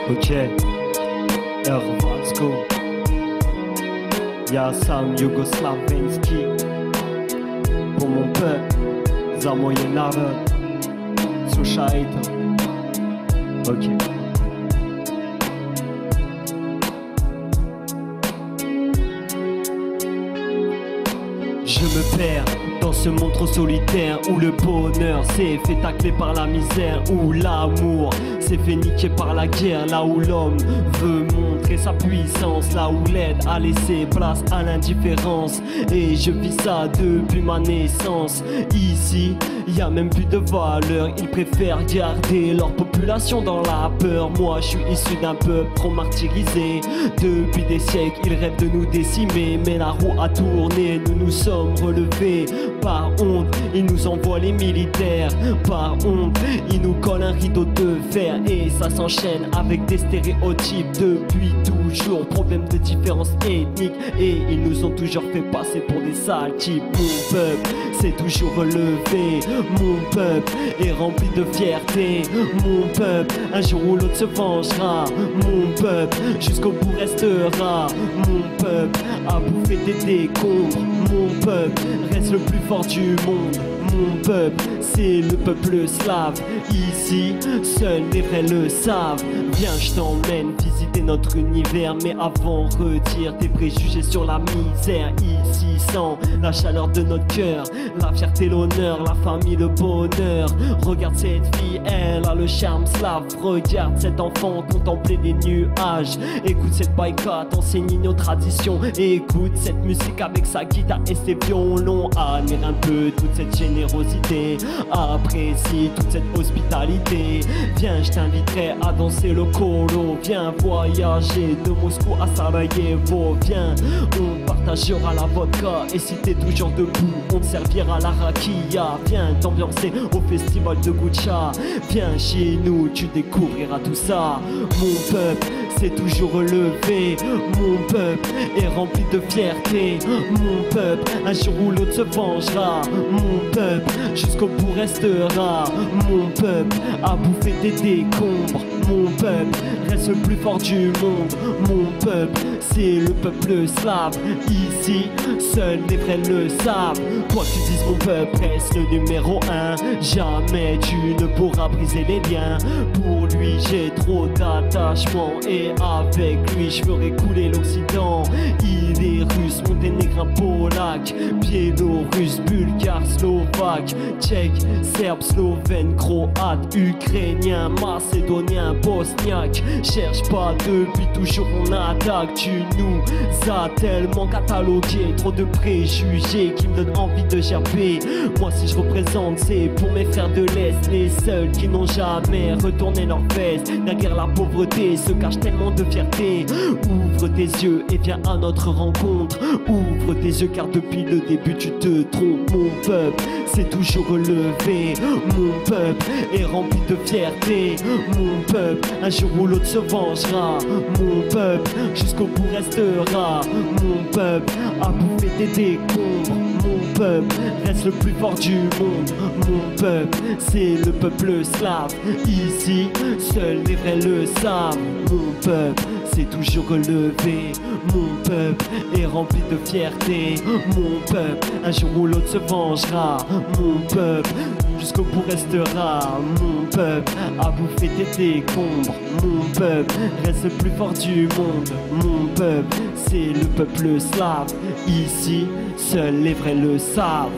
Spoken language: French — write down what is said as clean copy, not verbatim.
Ok, Ervatsko, y'a Sam Yougoslavenski. Pour mon peuple, za moje narod, slušaj to. Ok. Je me perds dans ce monde trop solitaire où le bonheur s'est fait tacler par la misère, où l'amour s'est fait niquer par la guerre, là où l'homme veut montrer sa puissance, là où l'aide a laissé place à l'indifférence. Et je vis ça depuis ma naissance. Ici, y a même plus de valeur, ils préfèrent garder leur population dans la peur. Moi je suis issu d'un peuple trop martyrisé. Depuis des siècles ils rêvent de nous décimer, mais la roue a tourné, nous nous sommes relevés. Par honte, ils nous envoient les militaires. Par honte, ils nous collent un rideau de fer. Et ça s'enchaîne avec des stéréotypes depuis toujours. Problème de différence ethnique, et ils nous ont toujours fait passer pour des sales types. Mon peuple s'est toujours relevé. Mon peuple est rempli de fierté. Mon peuple, un jour ou l'autre se vengera. Mon peuple, jusqu'au bout restera. Mon peuple a bouffé des décombres. Mon peuple reste le plus fort du monde. Mon peuple, c'est le peuple slave. Ici, seuls les vrais le savent. Viens, je t'emmène visiter notre univers, mais avant, retire tes préjugés sur la misère. Ici, sans la chaleur de notre cœur, la fierté, l'honneur, la famille, le bonheur. Regarde cette fille, elle a le charme slave. Regarde cet enfant contempler les nuages. Écoute cette baïka, t'enseigne nos traditions. Écoute cette musique avec sa guitare et ses violons. Admire un peu toute cette générosité, apprécie toute cette hospitalité. Viens, je t'inviterai à danser le colo. Viens voyager de Moscou à Sarajevo. Viens, on partagera la vodka. Et si t'es toujours debout, on te servira la rakia. Viens t'ambiancer au festival de Gucha. Viens chez nous, tu découvriras tout ça. Mon peuple s'est toujours relevé. Mon peuple est rempli de fierté. Mon peuple, un jour ou l'autre se vengera. Mon peuple, jusqu'au bout restera. Mon peuple a bouffé des décombres. Mon peuple reste le plus fort du monde. Mon peuple, c'est le peuple slave. Ici, seuls les vrais le savent. Quoi que tu dises, mon peuple reste le numéro 1. Jamais tu ne pourras briser les liens. Pour lui, j'ai trop d'attachement. Et avec lui, je ferai couler l'Occident. Il est russe, monténégrin, polac, biélorusse, bulgare, slovaque, tchèque, serbe, slovène, croate, ukrainien, macédonien, bosniaque. Cherche pas, depuis toujours on attaque. Tu nous as tellement catalogué, trop de préjugés qui me donnent envie de gerber. Moi si je représente, c'est pour mes frères de l'Est, les seuls qui n'ont jamais retourné leur veste. Derrière la pauvreté se cache tellement de fierté. Ouvre tes yeux et viens à notre rencontre. Ouvre tes yeux car depuis le début tu te trompes. Mon peuple s'est toujours relevé. Mon peuple est rempli de fierté. Mon peuple, un jour ou l'autre se vengera. Mon peuple, jusqu'au bout restera. Mon peuple a bouffé des décombres. Mon peuple reste le plus fort du monde. Mon peuple, c'est le peuple slave. Ici, seuls les vrais le savent. Mon peuple s'est toujours relevé. Mon peuple est rempli de fierté. Mon peuple, un jour ou l'autre se vengera. Mon peuple, jusqu'au bout restera. Mon peuple a bouffé des décombres. Mon peuple reste le plus fort du monde. Mon peuple, c'est le peuple slave. Ici, seuls les vrais le savent.